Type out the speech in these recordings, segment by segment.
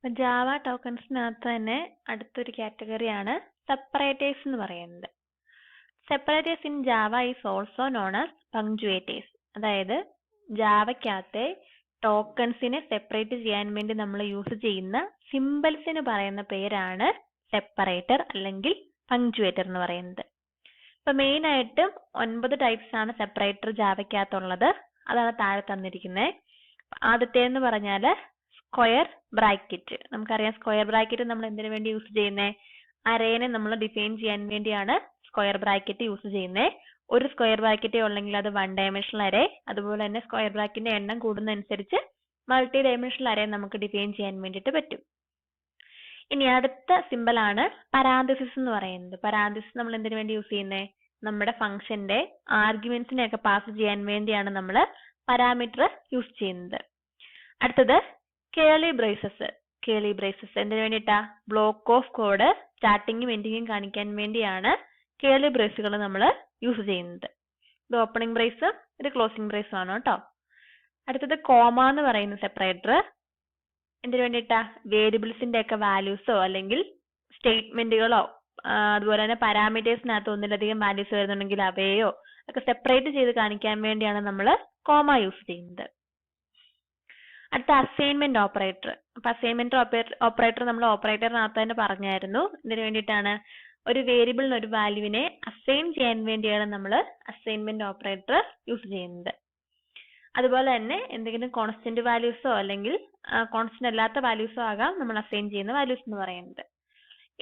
Java ടോക്കൺസിനകത്ത് തന്നെ അടുത്തൊരു കാറ്റഗറിയാണ് separators എന്ന് പറയുന്നത്. Separators in Java is also known as punctuators. അതായത് ജാവയ്ക്കകത്തെ ടോക്കൺസിനെ സെപ്പറേറ്റ് ചെയ്യാൻ വേണ്ടി നമ്മൾ യൂസ് ചെയ്യുന്ന സിമ്പിൾസിന് പറയുന്ന പേരാണ് സെപ്പറേറ്റർ അല്ലെങ്കിൽ പങ്ക്ച്വേറ്റർ എന്ന് പറയുന്നത്. ഇപ്പൊ മെയിൻ ആയിട്ടും 9 ടൈപ്സ് ആണ് സെപ്പറേറ്റർ ജാവയ്ക്കകത്തുള്ളത്. അതാണ് താഴെ തന്നിരിക്കുന്നത്. ആദ്യത്തേന്ന് പറഞ്ഞാല് സ്ക്വയർ ബ്രാക്കറ്റ്. നമുക്കറിയാം സ്ക്വയർ ബ്രാക്കറ്റ് നമ്മൾ എന്തിനു വേണ്ടി യൂസ് ചെയ്യുന്നത്? അറേനെ നമ്മൾ ഡിഫൈൻ ചെയ്യാൻ വേണ്ടിയാണ് സ്ക്വയർ ബ്രാക്കറ്റ് യൂസ് ചെയ്യുന്നത്. ഒരു സ്ക്വയർ ബ്രാക്കറ്റേ ഉള്ളെങ്കിൽ അത് 1 ഡയമെൻഷണൽ അറേ. അതുപോലെ തന്നെ സ്ക്വയർ ബ്രാക്കറ്റിന്റെ എണ്ണം കൂടുന്നതനുസരിച്ച് മൾട്ടി ഡയമെൻഷണൽ അറേ നമുക്ക് ഡിഫൈൻ ചെയ്യാൻ വേണ്ടിയിട്ട് പറ്റും. ഇനി അടുത്ത സിമ്പിൾ ആണ് പരാന്തസിസ് എന്ന് പറയുന്നത്. പരാന്തസിസ് നമ്മൾ എന്തിനു വേണ്ടി യൂസ് ചെയ്യുന്നത്? നമ്മുടെ ഫംഗ്ഷന്റെ ആർഗ്യുമെന്റ്സിനെ ഒക്കെ പാസ് ചെയ്യാൻ വേണ്ടിയാണ് നമ്മൾ പാരാമീറ്റർ യൂസ് ചെയ്യുന്നത്. അടുത്തത് കേളി ബ്രേസസ്. കേളി ബ്രേസസ് എന്തിനു വേണ്ടിയിട്ടാ? ബ്ലോക്ക് ഓഫ് കോഡ് സ്റ്റാർട്ടിങ്ങും എൻഡിങ്ങും കാണിക്കാൻ വേണ്ടിയാണ് കേളി ബ്രേസുകൾ നമ്മൾ യൂസ് ചെയ്യുന്നത്. ഇത് ഓപ്പണിംഗ് ബ്രേസും ഇത് ക്ലോസിംഗ് ബ്രേസും ആണ് കേട്ടോ. അടുത്തത് കോമ എന്ന് പറയുന്ന സെപ്പറേറ്റർ. എന്തിനു വേണ്ടിയിട്ടാ? വേരിയബിൾസിന്റെ ഒക്കെ വാല്യൂസോ അല്ലെങ്കിൽ സ്റ്റേറ്റ്മെന്റുകളോ അതുപോലെ തന്നെ പാരാമീറ്റേഴ്സിനകത്ത് ഒന്നിലധികം വാല്യൂസ് വരുന്നുണ്ടെങ്കിൽ അവയോ ഒക്കെ സെപ്പറേറ്റ് ചെയ്ത് കാണിക്കാൻ വേണ്ടിയാണ് നമ്മൾ കോമ യൂസ് ചെയ്യുന്നത്. അടുത്ത അസൈൻമെന്റ് ഓപ്പറേറ്റർ. അപ്പൊ അസൈൻമെന്റ് ഓപ്പറേറ്റർ നമ്മൾ ഓപ്പറേറ്ററിനകത്ത് തന്നെ പറഞ്ഞായിരുന്നു. ഇതിനു വേണ്ടിയിട്ടാണ് ഒരു വേരിയബിളിന് ഒരു വാല്യൂവിനെ അസൈൻ ചെയ്യാൻ വേണ്ടിയാണ് നമ്മൾ അസൈൻമെന്റ് ഓപ്പറേറ്റർ യൂസ് ചെയ്യുന്നത്. അതുപോലെ തന്നെ എന്തെങ്കിലും കോൺസ്റ്റന്റ് വാല്യൂസോ അല്ലെങ്കിൽ കോൺസ്റ്റന്റ് അല്ലാത്ത വാല്യൂസോ ആകാം നമ്മൾ അസൈൻ ചെയ്യുന്ന വാല്യൂസ് എന്ന് പറയുന്നത്.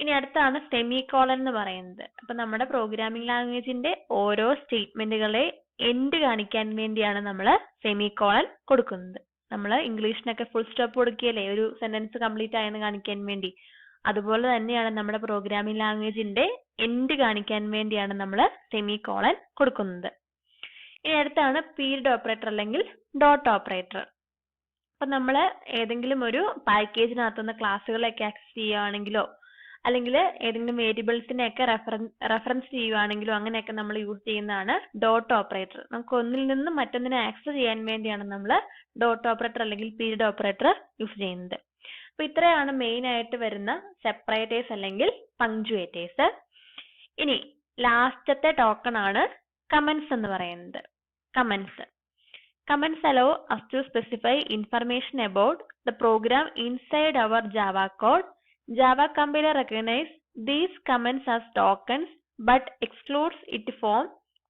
ഇനി അടുത്താണ് സെമി കോളൻ എന്ന് പറയുന്നത്. അപ്പൊ നമ്മുടെ പ്രോഗ്രാമിംഗ് ലാംഗ്വേജിന്റെ ഓരോ സ്റ്റേറ്റ്മെന്റുകളെ എൻഡ് കാണിക്കാൻ വേണ്ടിയാണ് നമ്മൾ സെമി കോളൻ കൊടുക്കുന്നത്. നമ്മൾ ഇംഗ്ലീഷിനൊക്കെ ഫുൾ സ്റ്റോപ്പ് കൊടുക്കുകയല്ലേ ഒരു സെന്റൻസ് കംപ്ലീറ്റ് ആയെന്ന് കാണിക്കാൻ വേണ്ടി. അതുപോലെ തന്നെയാണ് നമ്മുടെ പ്രോഗ്രാമിംഗ് ലാംഗ്വേജിന്റെ എൻഡ് കാണിക്കാൻ വേണ്ടിയാണ് നമ്മൾ സെമി കോളൻ കൊടുക്കുന്നത്. ഇനി അടുത്താണ് പീരിയഡ് ഓപ്പറേറ്റർ അല്ലെങ്കിൽ ഡോട്ട് ഓപ്പറേറ്റർ. അപ്പൊ നമ്മൾ ഏതെങ്കിലും ഒരു പാക്കേജിനകത്തുനിന്ന് ക്ലാസ്സുകളൊക്കെ ആക്സസ് ചെയ്യുകയാണെങ്കിലോ അല്ലെങ്കിൽ ഏതെങ്കിലും വേരിയബിൾസിനെ ഒക്കെ റെഫറൻസ് ചെയ്യുകയാണെങ്കിലോ അങ്ങനെയൊക്കെ നമ്മൾ യൂസ് ചെയ്യുന്നതാണ് ഡോട്ട് ഓപ്പറേറ്റർ. നമുക്ക് ഒന്നിൽ നിന്നും മറ്റൊന്നിനെ ആക്സസ് ചെയ്യാൻ വേണ്ടിയാണ് നമ്മൾ ഡോട്ട് ഓപ്പറേറ്റർ അല്ലെങ്കിൽ പീരിയഡ് ഓപ്പറേറ്റർ യൂസ് ചെയ്യുന്നത്. അപ്പൊ ഇത്രയാണ് മെയിൻ ആയിട്ട് വരുന്ന സെപ്പറേറ്റേഴ്സ് അല്ലെങ്കിൽ പങ്ക്ച്വേറ്റേഴ്സ്. ഇനി ലാസ്റ്റത്തെ ടോക്കൺ ആണ് കമന്റ്സ് എന്ന് പറയുന്നത്. Comments allow us to specify information about the program inside our Java code. Java compiler recognizes these comments as tokens but excludes it from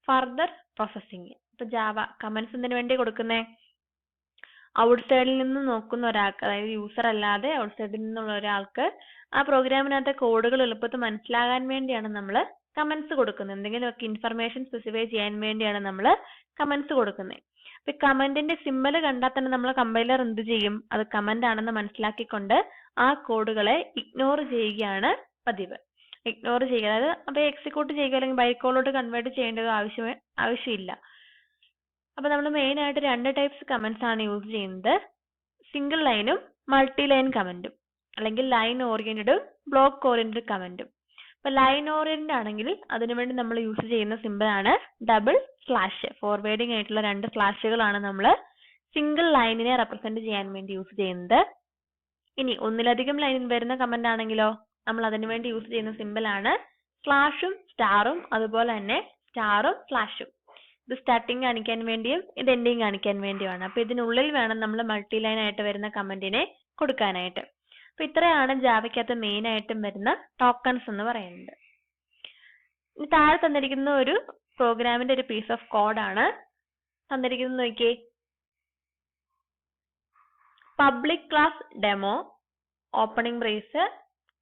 further processing. ഇപ്പൊ Java comments എന്തിനു വേണ്ടി കൊടുക്കുന്നേ? ഔട്ട്സൈഡിൽ നിന്ന് നോക്കുന്ന ഒരാൾക്ക്, അതായത് യൂസർ അല്ലാതെ ഔട്ട്സൈഡിൽ നിന്നുള്ള ഒരാൾക്ക് ആ പ്രോഗ്രാമിനകത്തെ കോഡുകൾ എളുപ്പത്തിൽ മനസ്സിലാകാൻ വേണ്ടിയാണ് നമ്മൾ കമന്റ്സ് കൊടുക്കുന്നത്. എന്തെങ്കിലുമൊക്കെ ഇൻഫർമേഷൻ സ്പെസിഫൈ ചെയ്യാൻ വേണ്ടിയാണ് നമ്മൾ കമന്റ്സ് കൊടുക്കുന്നത്. അപ്പൊ കമന്റിന്റെ സിമ്പൽ കണ്ടാൽ തന്നെ നമ്മൾ കമ്പൈലർ എന്ത് ചെയ്യും? അത് കമന്റ് ആണെന്ന് മനസ്സിലാക്കിക്കൊണ്ട് ആ കോഡുകളെ ഇഗ്നോർ ചെയ്യുകയാണ് പതിവ്. ഇഗ്നോർ ചെയ്യുക, അതായത് അവയെ എക്സിക്യൂട്ട് ചെയ്യുക അല്ലെങ്കിൽ ബൈക്കോളോട്ട് കൺവേർട്ട് ചെയ്യേണ്ടത് ആവശ്യമില്ല. അപ്പൊ നമ്മൾ മെയിൻ ആയിട്ട് 2 ടൈപ്സ് കമന്റ്സ് ആണ് യൂസ് ചെയ്യുന്നത്. സിംഗിൾ ലൈനും മൾട്ടി ലൈൻ കമന്റും, അല്ലെങ്കിൽ ലൈൻ ഓറിയന്റഡും ബ്ലോക്ക് ഓറിയന്റഡ് കമന്റും. അപ്പൊ ലൈൻ ഓറിയന്റഡ് ആണെങ്കിൽ അതിനുവേണ്ടി നമ്മൾ യൂസ് ചെയ്യുന്ന സിമ്പിൾ ആണ് ഡബിൾ സ്ലാഷ്. ഫോർവേഡിങ് ആയിട്ടുള്ള 2 സ്ലാഷുകളാണ് നമ്മൾ സിംഗിൾ ലൈനിനെ റെപ്രസെന്റ് ചെയ്യാൻ വേണ്ടി യൂസ് ചെയ്യുന്നത്. ഇനി ഒന്നിലധികം ലൈൻ വരുന്ന കമന്റ് ആണെങ്കിലോ നമ്മൾ അതിനുവേണ്ടി യൂസ് ചെയ്യുന്ന സിമ്പിൾ ആണ് സ്ലാഷും സ്റ്റാറും, അതുപോലെ തന്നെ സ്റ്റാറും സ്ലാഷും. ഇത് സ്റ്റാർട്ടിങ് കാണിക്കാൻ വേണ്ടിയും ഇത് എൻഡിങ് കാണിക്കാൻ വേണ്ടിയുമാണ്. അപ്പൊ ഇതിനുള്ളിൽ വേണം നമ്മൾ മൾട്ടി ലൈൻ ആയിട്ട് വരുന്ന കമന്റിനെ കൊടുക്കാനായിട്ട്. അപ്പൊ ഇത്രയാണ് ജാവയ്ക്കകത്ത് മെയിൻ ആയിട്ടും വരുന്ന ടോക്കൺസ് എന്ന് പറയുന്നത്. ഇനി താഴെ തന്നിരിക്കുന്ന ഒരു പ്രോഗ്രാമിന്റെ ഒരു പീസ് ഓഫ് കോഡാണ് തന്നിരിക്കുന്നത്. നോക്കിയേ, public class demo, opening brace,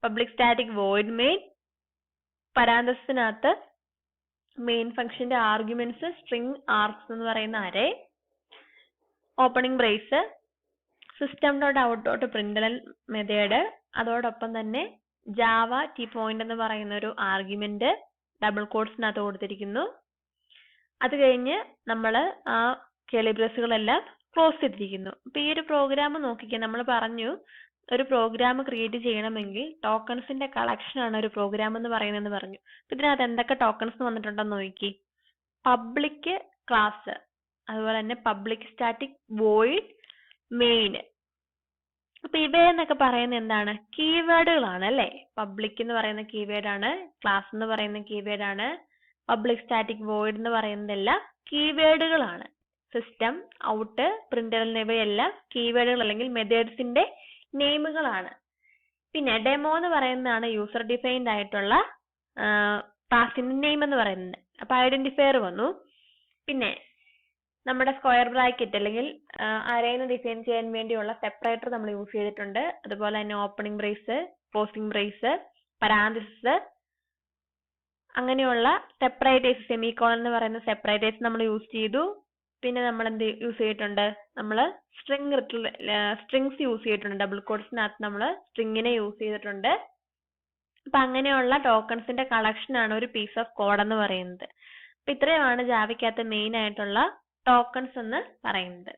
public static void main, പരാന്തസിനകത്ത് മെയിൻ ഫംഗ്ഷന്റെ ആർഗ്യുമെന്റ്സ് സ്ട്രിംഗ് ആർക്സ് എന്ന് പറയുന്ന array, opening brace, system dot out dot println method, അതോടൊപ്പം തന്നെ ജാവ ടി പോയിന്റ് എന്ന് പറയുന്ന ഒരു ആർഗ്യുമെന്റ് ഡബിൾ കോട്ട്സിനകത്ത് കൊടുത്തിരിക്കുന്നു. അത് കഴിഞ്ഞ് നമ്മൾ ആ കേളി ബ്രേസുകളെല്ലാം ക്ലോസ് ചെയ്തിരിക്കുന്നു. അപ്പൊ ഈ ഒരു പ്രോഗ്രാം നോക്കിക്കാൻ നമ്മൾ പറഞ്ഞു ഒരു പ്രോഗ്രാം ക്രിയേറ്റ് ചെയ്യണമെങ്കിൽ ടോക്കൺസിന്റെ കളക്ഷൻ ആണ് ഒരു പ്രോഗ്രാം എന്ന് പറയുന്നതെന്ന് പറഞ്ഞു. ഇതിനകത്ത് എന്തൊക്കെ ടോക്കൺസ് വന്നിട്ടുണ്ടെന്ന് നോക്കി. പബ്ലിക് ക്ലാസ്, അതുപോലെ തന്നെ പബ്ലിക് സ്റ്റാറ്റിക് വോയിഡ് മെയിൻ, അപ്പൊ ഇവയെന്നൊക്കെ പറയുന്നത് എന്താണ്? കീവേഡുകളാണ് അല്ലേ? പബ്ലിക് എന്ന് പറയുന്ന കീവേഡ് ആണ്, ക്ലാസ് എന്ന് പറയുന്ന കീവേഡ് ആണ്, പബ്ലിക് സ്റ്റാറ്റിക് വോയിഡ് എന്ന് പറയുന്നതെല്ലാം കീവേഡുകളാണ്. സിസ്റ്റം, ഔട്ട്, പ്രിന്റർ എന്നിവയെല്ലാം കീവേഡുകൾ അല്ലെങ്കിൽ മെത്തേഡ്സിന്റെ നെയിമുകളാണ്. പിന്നെ ഡെമോ എന്ന് പറയുന്നതാണ് യൂസർ ഡിഫൈൻഡ് ആയിട്ടുള്ള ക്ലാസിന്റെ നെയിം എന്ന് പറയുന്നത്. അപ്പൊ ഐഡന്റിഫയർ വന്നു. പിന്നെ നമ്മുടെ സ്ക്വയർ ബ്രാക്കറ്റ് അല്ലെങ്കിൽ അറേന്ന് ഡിഫൈൻ ചെയ്യാൻ വേണ്ടിയുള്ള സെപ്പറേറ്റർ നമ്മൾ യൂസ് ചെയ്തിട്ടുണ്ട്. അതുപോലെ തന്നെ opening brace, closing brace, parenthesis, അങ്ങനെയുള്ള സെപ്പറേറ്റേഴ്സ്, സെമിക്കോളൻ എന്ന് പറയുന്ന സെപ്പറേറ്റേഴ്സ് നമ്മൾ യൂസ് ചെയ്തു. പിന്നെ നമ്മൾ എന്ത് യൂസ് ചെയ്തിട്ടുണ്ട്? നമ്മൾ സ്ട്രിങ്സ് യൂസ് ചെയ്തിട്ടുണ്ട്. ഡബിൾ കോഡ്സിനകത്ത് നമ്മൾ സ്ട്രിങ്ങിനെ യൂസ് ചെയ്തിട്ടുണ്ട്. അപ്പൊ അങ്ങനെയുള്ള ടോക്കൺസിന്റെ കളക്ഷൻ ആണ് ഒരു പീസ് ഓഫ് കോഡ് എന്ന് പറയുന്നത്. അപ്പൊ ഇത്രയുമാണ് ജാവയ്ക്കകത്ത് മെയിൻ ആയിട്ടുള്ള ടോക്കൺസ് എന്ന് പറയുന്നത്.